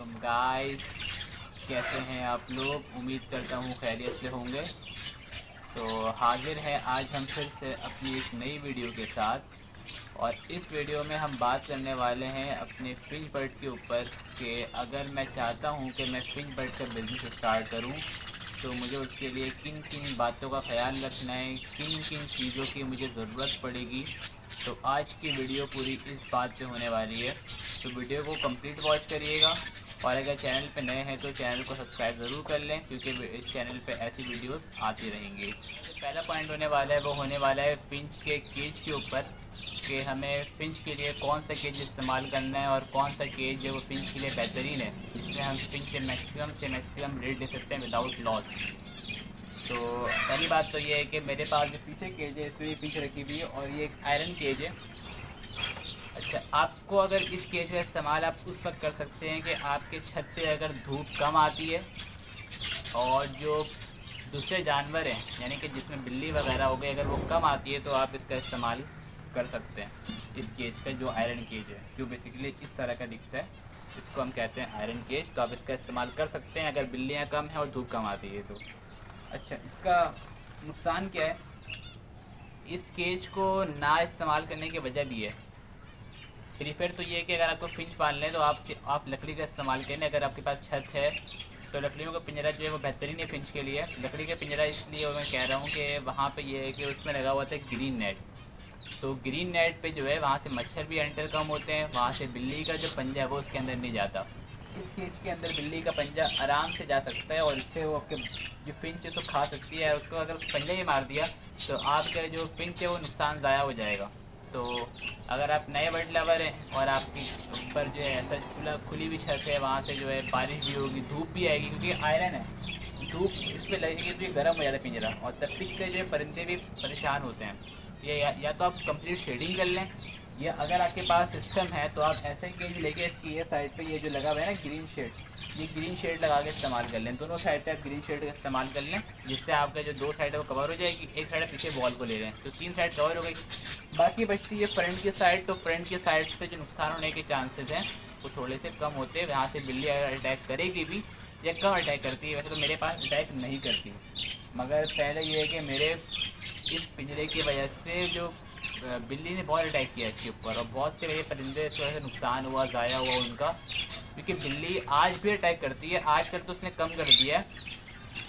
वालेकुम गाइस, कैसे हैं आप लोग। उम्मीद करता हूँ खैरियत से होंगे। तो हाजिर है आज हम फिर से अपनी एक नई वीडियो के साथ। और इस वीडियो में हम बात करने वाले हैं अपने फिंच बर्ड के ऊपर कि अगर मैं चाहता हूँ कि मैं फिंच बर्ड का बिज़नेस स्टार्ट करूँ तो मुझे उसके लिए किन किन बातों का ख्याल रखना है, किन किन चीज़ों की मुझे ज़रूरत पड़ेगी। तो आज की वीडियो पूरी इस बात पे होने वाली है, तो वीडियो को कंप्लीट वॉच करिएगा। और अगर चैनल पे नए हैं तो चैनल को सब्सक्राइब ज़रूर कर लें, क्योंकि इस चैनल पे ऐसी वीडियोस आती रहेंगी। जो पहला पॉइंट होने वाला है वो होने वाला है फिंच के केज के ऊपर, कि हमें फिंच के लिए कौन सा केज इस्तेमाल करना है और कौन सा केज जो वो फिंच के लिए बेहतरीन है, जिसमें हम फिंच से मैक्सिमम रेट ले सकते हैं विदाउट लॉस। तो पहली बात तो ये है कि मेरे पास जो पीछे केज है इसमें भी फिंच रखी हुई है और ये एक आयरन केज है। अच्छा, आपको अगर इस केज का इस्तेमाल आप उस वक्त कर सकते हैं कि आपके छत पे अगर धूप कम आती है और जो दूसरे जानवर हैं यानी कि जिसमें बिल्ली वगैरह हो गई अगर वो कम आती है तो आप इसका इस्तेमाल कर सकते हैं। इस केज का जो आयरन केज है जो बेसिकली इस तरह का दिखता है, इसको हम कहते हैं आयरन केज। तो आप इसका इस्तेमाल कर सकते हैं अगर बिल्लियाँ कम हैं और धूप कम आती है तो। अच्छा, इसका नुकसान क्या है? इस केज को ना इस्तेमाल करने की वजह भी है। प्रीफर तो ये है कि अगर आपको फिंच पालना है तो आप लकड़ी का इस्तेमाल करें। अगर आपके पास छत है तो लकड़ियों का पिंजरा जो है वो बेहतरीन है फिंच के लिए। लकड़ी का पिंजरा इसलिए मैं कह रहा हूँ कि वहाँ पे ये है कि उसमें लगा हुआ था ग्रीन नेट। तो ग्रीन नेट पे जो है वहाँ से मच्छर भी एंटर कम होते हैं, वहाँ से बिल्ली का जो पंजा है वो उसके अंदर नहीं जाता। इस केज के अंदर बिल्ली का पंजा आराम से जा सकता है और इससे वो आपके जो फिंच है उसको खा सकती है। उसको अगर उस पंजा ही मार दिया तो आपका जो फिंच है वो नुकसान ज़ाया हो जाएगा। तो अगर आप नए बर्ड लवर हैं और आपकी ऊपर जो है ऐसा खुली हुई छत है, वहाँ से जो है बारिश भी होगी, धूप भी आएगी, क्योंकि आयरन है, धूप इस पर लगेगी तो ये गर्म हो जाता है पिंजरा और तपिश से जो है परिंदे भी परेशान होते हैं। ये या तो आप कंप्लीट शेडिंग कर लें, या अगर आपके पास सिस्टम है तो आप ऐसे ही केज लेके इसकी ये साइड पे ये जो लगा हुआ है ना ग्रीन शेड, ये ग्रीन शेड लगा के इस्तेमाल कर लें। दोनों साइड पे आप ग्रीन शेड का इस्तेमाल कर लें, जिससे आपका जो दो साइड है वो कवर हो जाएगी। एक साइड पीछे वॉल को ले लें तो तीन साइड कवर हो गई। बाकी बचती है फ्रंट की साइड, तो फ्रंट की साइड से जो नुकसान होने के चांसेस हैं वो थोड़े से कम होते हैं। यहाँ से बिल्ली अगर अटैक करेगी भी या कम अटैक करती है, वैसे तो मेरे पास अटैक नहीं करती, मगर पहले ये है कि मेरे इस पिंजरे की वजह से जो बिल्ली ने बहुत अटैक किया इसके ऊपर और बहुत से मेरे परिंदे इस वजह से नुकसान हुआ, ज़ाया हुआ उनका। क्योंकि बिल्ली आज भी अटैक करती है, आजकल तो उसने कम कर दिया है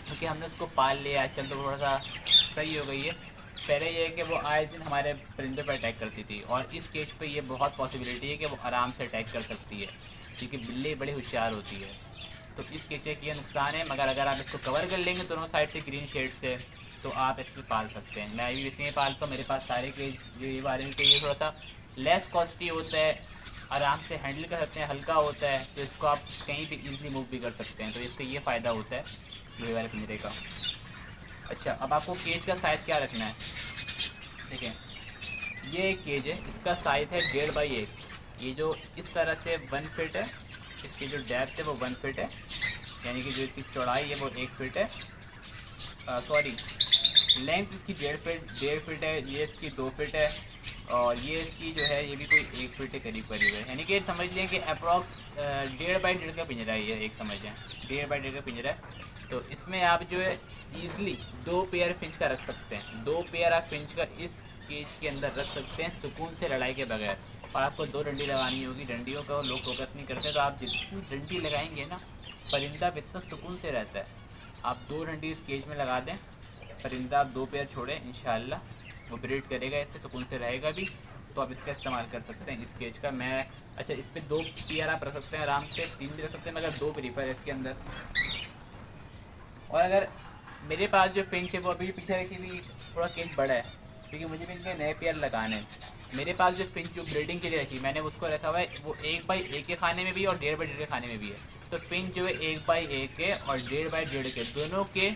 क्योंकि हमने उसको पाल लिया, आजकल तो थोड़ा सा सही हो गई है। पहले ये है कि वो आए दिन हमारे परिंदे पर अटैक करती थी और इस केस पे ये बहुत पॉसिबिलिटी है कि वो आराम से अटैक कर सकती है, क्योंकि बिल्ली बड़ी होशियार होती है। तो इस केचे की ये नुकसान है, मगर अगर आप इसको कवर कर लेंगे दोनों साइड से ग्रीन शेड से तो आप इसमें पाल सकते हैं। मैं भी इसमें पालता हूँ, मेरे पास सारे के जो ये वाले के ये थोड़ा सा लेस कॉस्टली होता है, आराम से हैंडल कर सकते हैं, हल्का होता है, तो इसको आप कहीं भी इजीली मूव भी कर सकते हैं। तो इसका ये फ़ायदा होता है लोहे वाले पिंजरे का। अच्छा, अब आपको केज का साइज़ क्या रखना है? ठीक है, ये एक केज है, इसका साइज़ है 1.5x1। ये जो इस तरह से 1 फीट है, इसकी जो डेप्थ है वो 1 फीट है, यानी कि जो इसकी चौड़ाई है वो 1 फीट है। सॉरी, लेंथ इसकी 1.5 फीट है, ये इसकी 2 फीट है और ये इसकी जो है ये भी कोई 1 फीट के करीब करीब है। यानी कि समझ लें कि अप्रॉक्स 1.5 बाई 1.5 का पिंजरा है, ये एक समझ लें 1.5 बाई 1.5 का पिंजरा है। तो इसमें आप जो है ईज़िली 2 पेयर फिंच का रख सकते हैं। 2 पेयर आप फिंच का इस केज के अंदर रख सकते हैं सुकून से, लड़ाई के बगैर। और आपको 2 डंडी लगानी होगी, डंडियों का लोग फोकस नहीं करते, तो आप जितनी डंडी लगाएंगे ना परिंदा इतना सुकून से रहता है। आप 2 डंडी इस केज में लगा दें, परिंदा आप 2 पेयर छोड़ें, इंशाल्लाह वो ब्रीड करेगा, इस पर सुकून से रहेगा भी। तो आप इसका इस्तेमाल कर सकते हैं इस केज का। मैं अच्छा, इस पर 2 पेयर आप रख सकते हैं आराम से, 3 भी रख सकते हैं, मगर 2 प्रीफर है इसके अंदर। और अगर मेरे पास जो फिंच है वो अभी पीछे रखी हुई, थोड़ा केज बड़ा है क्योंकि मुझे भी इनके नए पेयर लगाने हैं। मेरे पास जो फिंच जो ब्रीडिंग के लिए रखी मैंने उसको रखा हुआ है वो 1x1 के खाने में भी और 1.5x1 के खाने में भी है। तो फिंच जो है 1x1 के और 1.5x1 के दोनों के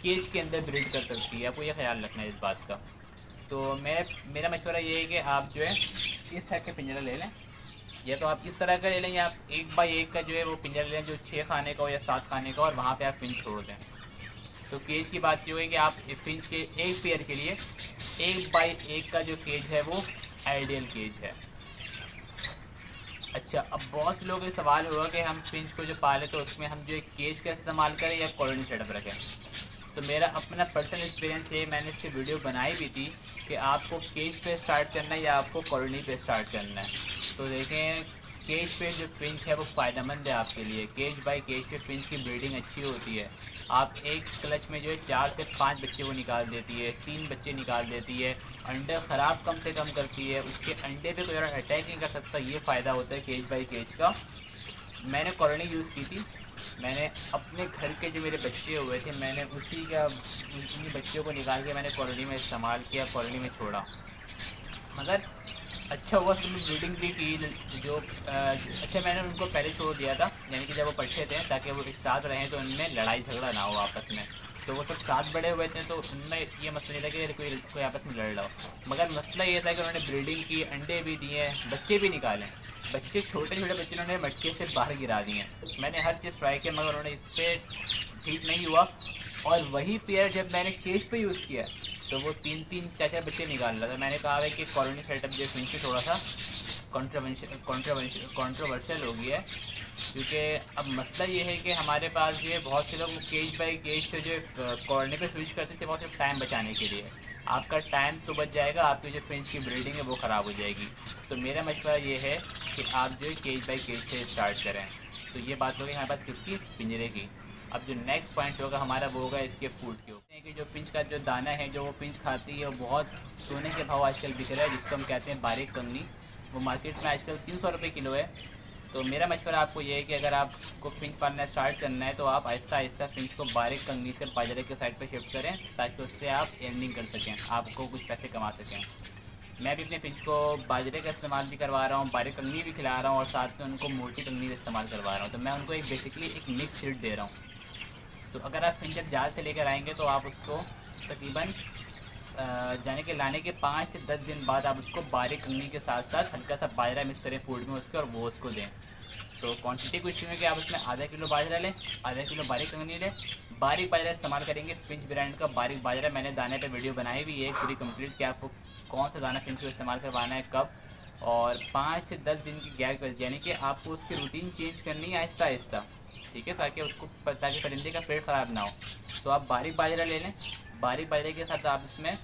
केज के अंदर ब्रीड कर सकती है। आपको यह ख्याल रखना है इस बात का। तो मेरा मशवरा ये है कि आप जो है इस टाइप का पिंजरा ले लें, या तो आप इस तरह का ले लें या आप 1x1 का जो है वो पिंजरा लें जो 6 खाने का हो या 7 खाने का, और वहाँ पे आप फिंच छोड़ दें। तो केज की बात ये हुई कि आप फिंच के एक पेयर के लिए 1x1 का जो केज है वो आइडियल केज है। अच्छा, अच्छा, अब बहुत से लोगों का सवाल होगा कि हम फिंच को जो पाले तो उसमें हम जो केज का इस्तेमाल करें या कॉलोनी सेटअप रखें। तो मेरा अपना पर्सनल एक्सपीरियंस ये, मैंने इसकी वीडियो बनाई भी थी कि आपको केज पे स्टार्ट करना है या आपको कॉलोनी पे स्टार्ट करना है। तो देखें, केज पे जो फिंच है वो फ़ायदेमंद है आपके लिए। केज बाय केज पे फिंच की ब्रीडिंग अच्छी होती है। आप एक क्लच में जो है 4 से 5 बच्चे वो निकाल देती है, 3 बच्चे निकाल देती है, अंडे ख़राब कम से कम करती है, उसके अंडे पे कोई और अटैक नहीं कर सकता। ये फ़ायदा होता है केज बाई केज का। मैंने कॉलोनी यूज़ की थी। मैंने अपने घर के जो मेरे बच्चे हुए थे, मैंने उन्हीं बच्चों को निकाल के मैंने कॉलोनी में इस्तेमाल किया, कॉलोनी में छोड़ा। मगर अच्छा हुआ तुमने ब्रीडिंग भी की। जो अच्छा, मैंने उनको पहले छोड़ दिया था, यानी कि जब वो पट्टे थे, ताकि वो एक साथ रहें तो उनमें लड़ाई झगड़ा ना हो आपस में। तो वो सब साथ बड़े हुए थे, तो उनमें ये मसला नहीं था कि कोई आपस में लड़ रहा हो। मगर मसला ये था कि उन्होंने ब्रीडिंग की, अंडे भी दिए, बच्चे भी निकाले। बच्चे छोटे छोटे बच्चे उन्होंने मटके से बाहर गिरा दिए। मैंने हर चीज़ ट्राई किया, मगर उन्होंने इस पर ठीक नहीं हुआ। और वही पेयर जब मैंने केज पे यूज़ किया तो वो 3-3 4-4 बच्चे निकाल रहा था। मैंने कहा है कि कॉलोनी सेटअप जो फिंच थोड़ा सा कंट्रोवर्शियल हो गया है, क्योंकि अब मसला ये है कि हमारे पास ये बहुत से लोग केज बाई केज से जो कॉलोनी पे स्विच करते थे, बहुत से टाइम बचाने के लिए। आपका टाइम तो बच जाएगा, आपकी जो फिंच की ब्रीडिंग है वो ख़राब हो जाएगी। तो मेरा मशवरा ये है कि आप जो है केज बाई केज से स्टार्ट करें। तो ये बात होगी हमारे पास किसकी, पिंजरे की। अब जो नेक्स्ट पॉइंट होगा हमारा वो होगा इसके फूड के ऊपर, कि जो फिंच का जो दाना है जो वो फिंच खाती है वो बहुत सोने के भाव आजकल बिक रहा है, जिसको हम कहते हैं बारीक कंगनी। वो मार्केट में आजकल 300 रुपये किलो है। तो मेरा मशवरा आपको ये है कि अगर आपको फिंच पालना स्टार्ट करना है तो आप आहिस्ता आहिस्ता फिंच को बारीक कंगनी से बाजरे के साइड पर शिफ्ट करें, ताकि उससे आप अर्निंग कर सकें, आपको कुछ पैसे कमा सकें। मैं भी अपने फिंच को बाजरे का इस्तेमाल भी करवा रहा हूँ, बारीक कंगनी भी खिला रहा हूँ, और साथ में उनको मोटी कंगनी का इस्तेमाल करवा रहा हूँ। तो मैं उनको एक बेसिकली एक मिक्स सीड दे रहा हूँ। तो अगर आप फिंच जब जाल से लेकर आएंगे तो आप उसको तकरीबन जाने के लाने के 5 से 10 दिन बाद आप उसको बारीक कंगनी के साथ साथ हल्का सा बाजरा मिक्स करें फूड में उसके, और वो उसको दें। तो क्वांटिटी कुछ नहीं है कि आप उसमें आधा किलो बाजरा लें, आधा किलो बारीक कंगनी लें। बारीक बाजरा इस्तेमाल करेंगे, फिंच ब्रांड का बारीक बाजरा। मैंने दाने पे वीडियो बनाई हुई है पूरी कंप्लीट कि आपको कौन सा दाना फिंच को इस्तेमाल करवाना है, कब। और 5 से 10 दिन की गैप, यानी कि आपको उसकी रूटीन चेंज करनी है आहिस्ता आहिस्ता, ठीक है, ताकि परिंदे का पेट ख़राब ना हो। तो आप बारीक बाजरा ले लें, बारीक बाजरे के साथ आप उसमें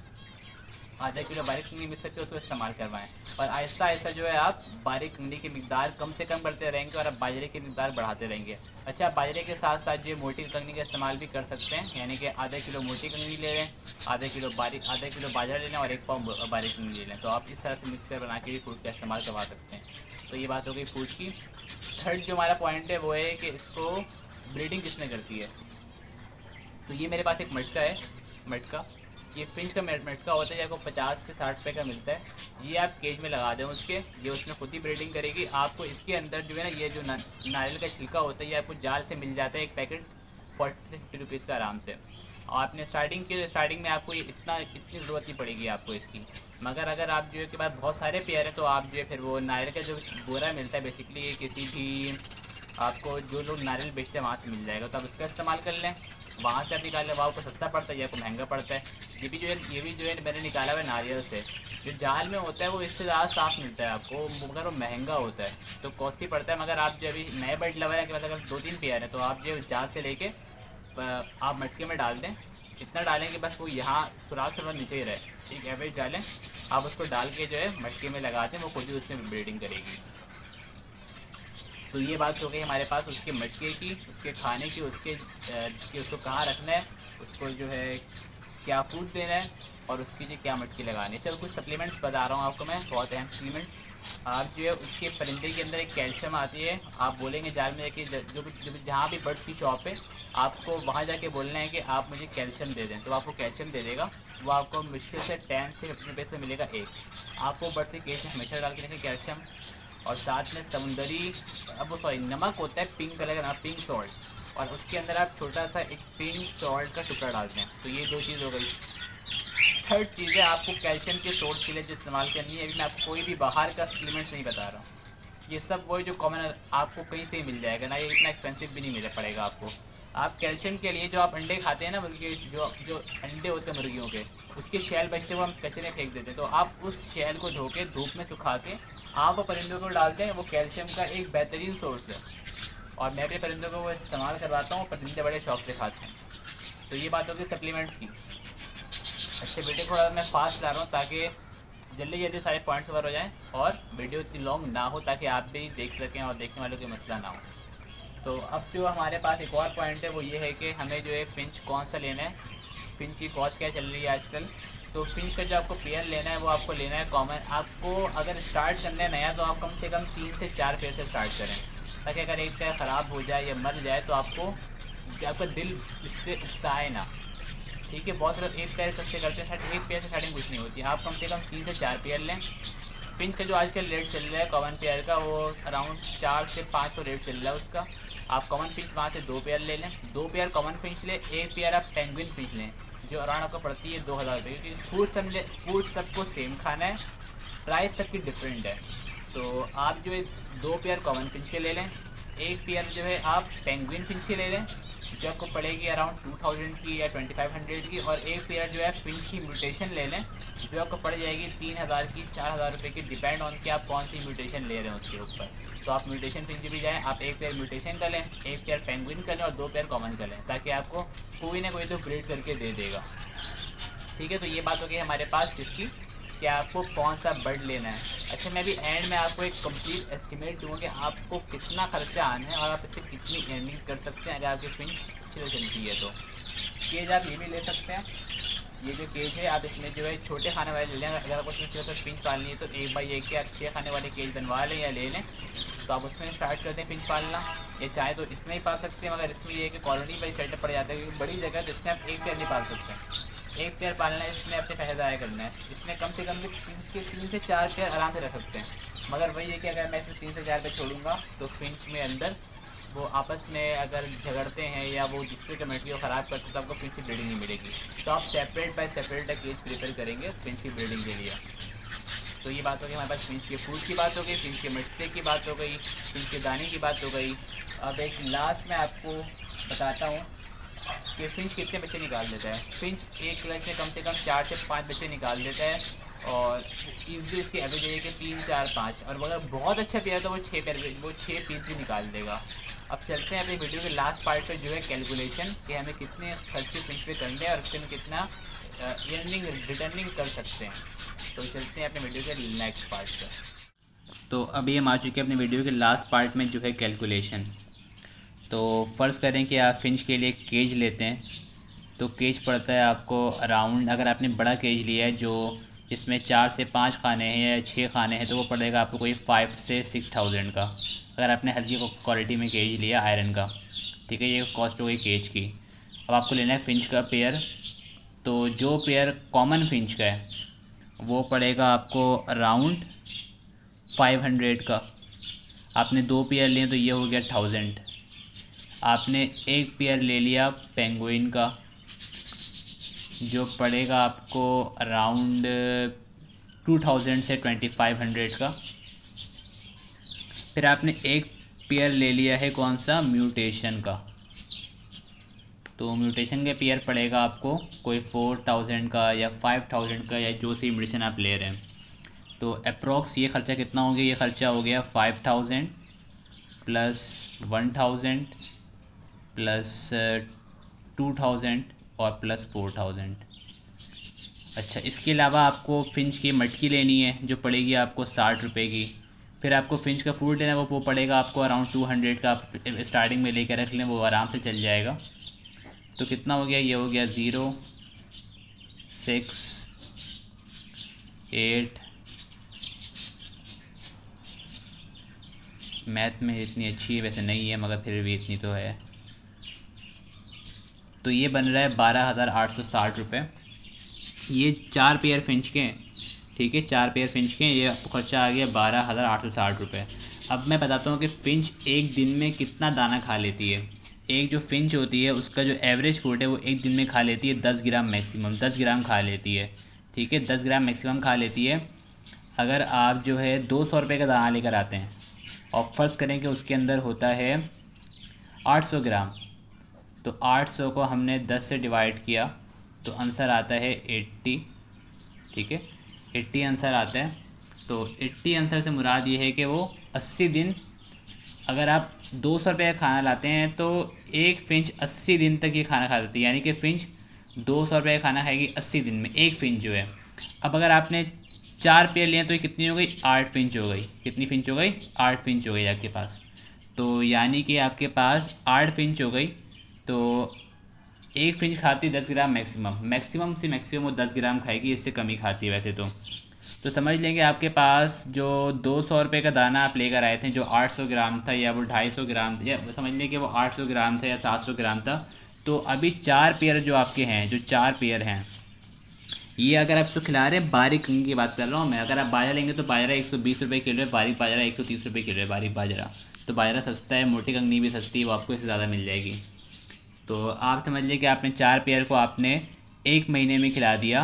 आधा किलो बारीक कंगनी मिक्स करके उसको इस्तेमाल करवाएं। और आहिस्ता आहिस्ता जो है आप बारीक कंगनी की मिकदार कम से कम करते रहेंगे और आप बाजरे की मिकदार बढ़ाते रहेंगे। अच्छा, बाजरे के साथ साथ जो मोटी कंगनी का इस्तेमाल भी कर सकते हैं, यानी कि आधा किलो मोटी कंगनी ले लें, आधा किलो बाजरा ले लें और 1 पाव बारीक कंगनी ले लें। तो आप इस तरह से मिक्सर बना के भी फूड का इस्तेमाल करवा सकते हैं। तो ये बात हो गई फूड की। थर्ड जो हमारा पॉइंट है वो है कि इसको ब्रीडिंग किसने करती है। तो ये मेरे पास एक मटका है, मटका ये फिंच का मटका होता है, आपको 50 से 60 रुपये का मिलता है। ये आप केज में लगा दें उसके, ये उसमें खुद ही ब्रीडिंग करेगी। आपको इसके अंदर जो है ना, ये जो नारियल का छिलका होता है, ये आपको जाल से मिल जाता है, एक पैकेट 40 से 50 रुपीज़ का आराम से। और आपने स्टार्टिंग में आपको ये इतनी ज़रूरत नहीं पड़ेगी आपको इसकी। मगर अगर आप जो है के बाद बहुत सारे पेयर हैं तो आप जो है फिर वो नारियल का जो बोरा मिलता है, बेसिकली ये किसी भी आपको जो लोग नारियल बेचते हैं वहाँ से मिल जाएगा, तो आप इसका इस्तेमाल कर लें। वहाँ से आप निकाल लें, वहाँ को सस्ता पड़ता है या आपको महंगा पड़ता है। ये भी जो है मैंने निकाला हुआ है नारियल से। जो जाल में होता है वो इससे ज़्यादा साफ़ मिलता है आपको, मगर वो महंगा होता है, तो कॉस्टली पड़ता है। मगर आप जो अभी नए बर्ड लवर है के बाद अगर 2-3 पेयर हैं तो आप जो जाल से लेके आप मटके में डाल दें। इतना डालें कि बस वो यहाँ सुराख नीचे ही रहे, एक एवरेज डालें। आप उसको डाल के जो है मटके में लगा दें, वो खुद ही उसमें ब्रीडिंग करेगी। तो ये बात हो गई हमारे पास उसके मटके की, उसके खाने की, उसको कहाँ रखना है, उसको जो है क्या फूड देना है, और उसकी जो क्या मटकी लगानी है। चलो कुछ सप्लीमेंट्स बता रहा हूँ आपको मैं, बहुत अहम सप्लीमेंट्स। आप जो है उसके परिंदे के अंदर एक कैल्शियम आती है, आप बोलेंगे जाल में कि जो जहाँ भी बर्ड्स की शॉप है आपको वहाँ जाके बोलना है कि आप मुझे कैल्शियम दे दें, तो आपको कैल्शियम दे देगा। वो आपको मुश्किल से 10 से 15 रुपये से मिलेगा एक। आपको बर्ड से केज में हमेशा डाल के रखें कैल्शियम। और साथ में नमक होता है पिंक कलर का, पिंक सॉल्ट, और उसके अंदर आप छोटा सा एक पिंक सॉल्ट का टुकड़ा डालते हैं। तो ये 2 चीज़ हो गई। थर्ड चीज़ है आपको कैल्शियम के सोर्स के लिए जो इस्तेमाल करनी है। अभी मैं आपको कोई भी बाहर का सप्लीमेंट्स नहीं बता रहा हूँ, ये सब वही जो कॉमन आपको कहीं से ही मिल जाएगा ना, ये इतना एक्सपेंसिव भी नहीं मिल पड़ेगा आपको। आप कैल्शियम के लिए जो आप अंडे खाते हैं ना, मुर्गी जो अंडे होते हैं मुर्गियों के, उसके शैल बचते हुए हम कचरे फेंक देते हैं। तो आप उस शैल को धो के धूप में सुखा के आप वो परिंदों को डालते हैं, वो कैल्शियम का एक बेहतरीन सोर्स है, और मैं अपने परिंदों को वो इस्तेमाल करवाता हूँ, परिंदे बड़े शौक से खाते हैं। तो ये बात होगी सप्लीमेंट्स की। अच्छा बेटे, थोड़ा मैं फास्ट ला रहा हूँ ताकि जल्दी जल्दी सारे पॉइंट्स कवर हो जाएँ और वीडियो इतनी लॉन्ग ना हो, ताकि आप भी देख सकें और देखने वालों की मसला ना हो। तो अब जो हमारे पास एक और पॉइंट है वो ये है कि हमें जो है फिंच कौन सा लेना है, फिंच की कॉस्ट क्या चल रही है आजकल। तो फिंच का जो आपको पेयर लेना है वो आपको लेना है कॉमन। आपको अगर स्टार्ट करना है नया, तो आप कम से कम 3 से 4 पेयर से स्टार्ट करें, ताकि अगर एक पेयर ख़राब हो जाए या मर जाए तो आपका दिल इससे उकताए ना। ठीक है, बहुत सारे एक पेयर से करते हैं, एक पेयर से स्टार्टिंग कुछ नहीं होती। आप कम से कम 3 से 4 पेयर लें। पिंच का जो आजकल रेट चल रहा है कॉमन पेयर का, वो अराउंड 4 से 500 रेट चल रहा है उसका। आप कॉमन फिंच वहाँ से 2 पेयर ले लें, 2 पेयर कॉमन फिंच लें, एक पेयर आप पेंगुइन फिंच लें, जो अराउंड आपको पड़ती है 2000 रुपये। क्योंकि फूड सबको सेम खाना है, प्राइस सबकी डिफरेंट है। तो आप जो है 2 पेयर कॉमन फिंच के ले लें, एक पेयर जो है आप पेंगुइन फिंच के ले लें, जो आपको पड़ेगी अराउंड 2000 की या 2500 की, और एक पेयर जो है फिंच की म्यूटेशन ले लें, जो आपको पड़ जाएगी 3000 की 4000 रुपये की, डिपेंड ऑन कि आप कौन सी म्यूटेशन ले रहे हैं उसके ऊपर। तो आप म्यूटेशन फिंच भी जाएँ, आप एक पेयर म्यूटेशन कर लें, एक पेयर पेंगुइन कर लें और 2 पेयर कॉमन कर लें, ताकि आपको कोई ना कोई तो ब्रीड करके दे देगा। ठीक है, तो ये बात हो गई हमारे पास किसकी, कि आपको कौन सा बर्ड लेना है। अच्छा, मैं भी एंड में आपको एक कंप्लीट एस्टिमेट दूँगा कि आपको कितना खर्चा आना है और आप इससे कितनी अर्निंग कर सकते हैं अगर आपकी फिंच अच्छी से चलती है। तो केज आप ये भी ले सकते हैं, ये जो केज है आप इसमें जो है छोटे खाने वाले ले लें। अगर आपको इसमें फिंच पालनी है तो 1x1 के आप 6 खाने वाले केज बनवा लें या ले लें, तो आप उसमें स्टार्ट करते हैं फिंच पालना। या चाहे तो इसमें ही पाल सकते हैं, मगर इसमें ये है कि कॉलोनी बाई सेटअप पड़ जाता है, क्योंकि बड़ी जगह तो इसमें आप एक पेयर नहीं पाल सकते। एक पेयर पालना है, इसमें अपने पैसे ज़ाया करना है, इसमें कम से कम भी 3 से 4 पेयर आराम से रख सकते हैं। मगर वही है कि अगर मैं इसमें 3 से 4 पेयर छोड़ूंगा तो फिंच में अंदर वो आपस में अगर झगड़ते हैं या वो दूसरे कमेटी को ख़राब करते हैं तो आपको फिंच की ब्रीडिंग नहीं मिलेगी। तो आप separate by separate cage prefer करेंगे फिंच की ब्रीडिंग के लिए। तो ये बात हो गई हमारे पास फिंच के फूड की बात हो गई, फिंच के मिट्टे की बात हो गई, फिंच के दाने की बात हो गई। अब एक लास्ट में आपको बताता हूँ कि फिंच कितने बच्चे निकाल देता है। फिंच एक क्लच में कम से कम 4 से 5 बच्चे निकाल देता है, और ईजी इसकी एवरेज है कि 3, 4, 5, और अगर बहुत अच्छा पेयर तो वो 6 पीस भी निकाल देगा। अब चलते हैं अपनी वीडियो के लास्ट पार्ट पे, जो है कैलकुलेशन, कि हमें कितने खर्चे फिंच पे करने हैं और उससे हम कितना अर्निंग रिटर्निंग कर सकते हैं। तो चलते हैं अपने वीडियो के नेक्स्ट पार्ट पर। तो अभी हम आ चुके हैं अपने वीडियो के लास्ट पार्ट में, जो है कैलकुलेशन। तो फ़र्ज़ करें कि आप फिंच के लिए केज लेते हैं, तो केज पड़ता है आपको अराउंड, अगर आपने बड़ा केज लिया है जो जिसमें 4 से 5 खाने हैं या 6 खाने हैं, तो वो पड़ेगा आपको कोई 5 से 6000 का। अगर आपने हल्की क्वालिटी में केज लिया आयरन का, ठीक है, ये कॉस्ट हो गई केज की। अब आपको लेना है फिंच का पेयर, तो जो पेयर कॉमन फिंच का है वो पड़ेगा आपको अराउंड 500 का। आपने 2 पेयर लिए तो ये हो गया 1000। आपने एक पेयर ले लिया पेंगुइन का, जो पड़ेगा आपको अराउंड 2000 से 2500 का। फिर आपने एक पेयर ले लिया है कौन सा, म्यूटेशन का, तो म्यूटेशन के पेयर पड़ेगा आपको कोई 4000 का या 5000 का, या जो सी म्यूटेशन आप ले रहे हैं। तो अप्रॉक्स ये ख़र्चा कितना हो गया, ये ख़र्चा हो गया 5000 प्लस 1000 प्लस 2000 और प्लस 4000। अच्छा, इसके अलावा आपको फिंच की मटकी लेनी है, जो पड़ेगी आपको 60 रुपये की। फिर आपको फिंच का फूड लेना है, वो पड़ेगा आपको अराउंड 200 का। आप स्टार्टिंग में लेकर रख लें, वो आराम से चल जाएगा। तो कितना हो गया, ये हो गया 0, 6, 8, मैथ में इतनी अच्छी है वैसे नहीं है, मगर फिर भी इतनी तो है। तो ये बन रहा है 12,860 रुपये। ये 4 पेयर फिंच के हैं, ठीक है, 4 पेयर फिंच के हैं, ये आपको खर्चा आ गया 12,860 रुपये। अब मैं बताता हूँ कि फ़िंच एक दिन में कितना दाना खा लेती है। एक जो फिंच होती है उसका जो एवरेज फूड है वो एक दिन में खा लेती है 10 ग्राम मैक्सिमम, 10 ग्राम खा लेती है, ठीक है, 10 ग्राम मैक्सिमम खा लेती है। अगर आप जो है 200 रुपये का दाना लेकर आते हैं और फ़र्ज़ करें कि उसके अंदर होता है 800 ग्राम, तो 800 को हमने 10 से डिवाइड किया तो आंसर आता है 80, ठीक है, 80 आंसर आता है। तो 80 आंसर से मुराद ये है कि वो 80 दिन, अगर आप 200 रुपये का खाना लाते हैं तो एक फिंच 80 दिन तक ये खाना खा सकती है, यानी कि फिंच 200 रुपये का खाना खाएगी 80 दिन में, एक फिंच जो है। अब अगर आपने 4 पेयर लिए तो ये कितनी हो गई, 8 फिंच हो गई। कितनी फिंच हो गई, 8 फिंच हो गई आपके पास। तो यानी कि आपके पास 8 फिंच हो गई। तो एक फिंच खाती 10 ग्राम मैक्सिमम से मैक्सिमम वो 10 ग्राम खाएगी, इससे कम ही खाती है वैसे तो समझ लेंगे आपके पास जो 200 रुपये का दाना आप लेकर आए थे, जो 800 ग्राम था या वो 250 ग्राम, या समझ लें कि वो 800 ग्राम था या 700 ग्राम था। तो अभी 4 पेयर जो आपके हैं, जो 4 पेयर हैं, ये अगर आप इसको खिला रहे हैं, बारीक कंगी की बात कर रहा हूँ मैं। अगर आप बाजरा लेंगे तो बाजरा 120 रुपये किलो है, बारीक बाजरा 130 रुपये किलो है, बारीक बाजरा। तो बाजरा सस्ता है, मोटी कंगनी भी सस्ती है, वो आपको इससे ज़्यादा मिल जाएगी। तो आप समझ लीजिए कि आपने 4 पेयर को आपने 1 महीने में खिला दिया,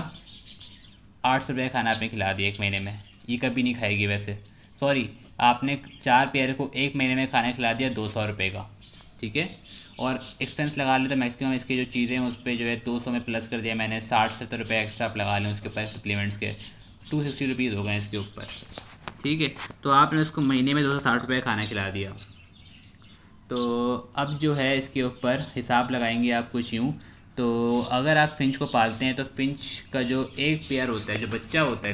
800 रुपये खाना आपने खिला दिया 1 महीने में। ये कभी नहीं खाएगी वैसे, सॉरी, आपने 4 पेयर को 1 महीने में खाना खिला दिया 200 रुपये का, ठीक है। और एक्सपेंस लगा ले तो मैक्सिमम इसकी जो चीज़ें हैं उस पर जो है 200 में प्लस कर दिया मैंने, 60-70 रुपये एक्स्ट्रा आप लगा लें उसके ऊपर सप्लीमेंट्स के, 260 रुपीज़ हो गए इसके ऊपर, ठीक है। तो आपने उसको महीने में 260 रुपये खाना खिला दिया। तो अब जो है इसके ऊपर हिसाब लगाएंगे आप कुछ यूँ। तो अगर आप फिंच को पालते हैं तो फिंच का जो एक पेयर होता है, जो बच्चा होता है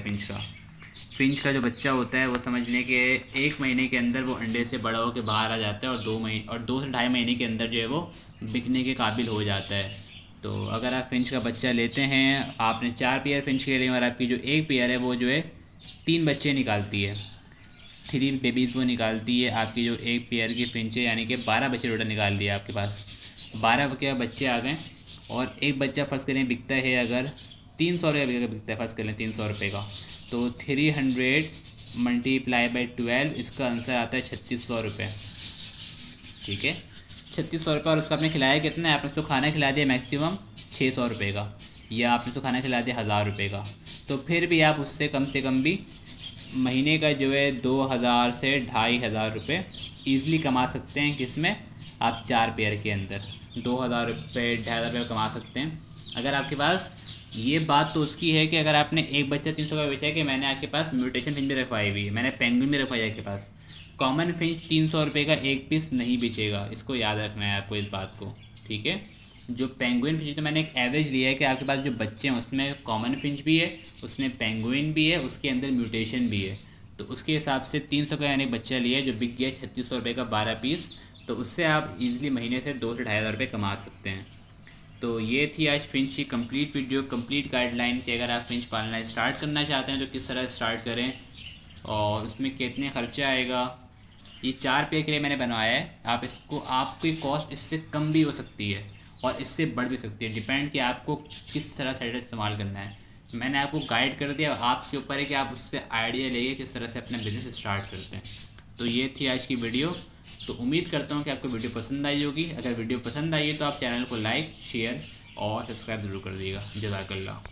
फिंच का जो बच्चा होता है, वो समझ लें कि 1 महीने के अंदर वो अंडे से बड़ा होकर बाहर आ जाता है, और 2 से 2.5 महीने के अंदर जो है वो बिकने के काबिल हो जाता है। तो अगर आप फिंच का बच्चा लेते हैं, आपने 4 पेयर फिंच के लिए, और आपकी जो एक पेयर है वो जो है 3 बच्चे निकालती है, 3 बेबीज़ वो निकालती है आपकी जो एक पेयर की फिंच है, यानी कि 12 बच्चे टोटल निकाल लिए आपके पास, 12 के बच्चे आ गए। और एक बच्चा फ़र्ज़ करें बिकता है अगर 300 रुपये का बिकता है, फ़र्ज़ करें 300 रुपये का, तो 300 मल्टीप्लाई बाई 12, इसका आंसर आता है 3600 रुपये, ठीक है। 3600 रुपये। और उसका आपने खिलाया कितना है, आपने उसको खाना खिला दिया मैक्सिमम 600 रुपये का, या आपने उसको खाना खिला दिया 1000 रुपये का। तो फिर भी आप उससे कम से कम भी महीने का जो है 2000 से 2500 रुपये ईज़िली कमा सकते हैं। किसमें, आप 4 पेयर के अंदर 2000 रुपये 2500 रुपये कमा सकते हैं। अगर आपके पास, ये बात तो उसकी है कि अगर आपने एक बच्चा 300 का बेचा है, कि मैंने आपके पास म्यूटेशन फिंच भी रखवाई हुई है, मैंने पेंगुइन भी रखवाई है आपके पास, कॉमन फिंच 300 रुपये का एक पीस नहीं बेचेगा, इसको याद रखना है आपको इस बात को, ठीक है। जो पेंगुइन फिंच, तो मैंने एक एवरेज लिया है कि आपके पास जो बच्चे हैं उसमें कॉमन फिंच भी है, उसमें पेंगुइन भी है, उसके अंदर म्यूटेशन भी है, तो उसके हिसाब से 300 का यानी बच्चा लिया है जो बिक गया 3600 रुपये का 12 पीस। तो उससे आप इजीली महीने से 2 से 2500 रुपये कमा सकते हैं। तो ये थी आज फिंच की कंप्लीट वीडियो, कंप्लीट गाइडलाइन कि अगर आप फिंच पालना स्टार्ट करना चाहते हैं तो किस तरह स्टार्ट करें और उसमें कितने खर्चा आएगा। ये 4 पेयर के लिए मैंने बनवाया है, आप इसको, आपकी कॉस्ट इससे कम भी हो सकती है और इससे बढ़ भी सकती है, डिपेंड कि आपको किस तरह से इस्तेमाल करना है। मैंने आपको गाइड कर दिया, आपके ऊपर है कि आप उससे आइडिया लेके किस तरह से अपना बिज़नेस स्टार्ट करते हैं। तो ये थी आज की वीडियो। तो उम्मीद करता हूँ कि आपको वीडियो पसंद आई होगी। अगर वीडियो पसंद आई है तो आप चैनल को लाइक, शेयर और सब्सक्राइब ज़रूर कर दीजिएगा। जज़ाकल्लाह।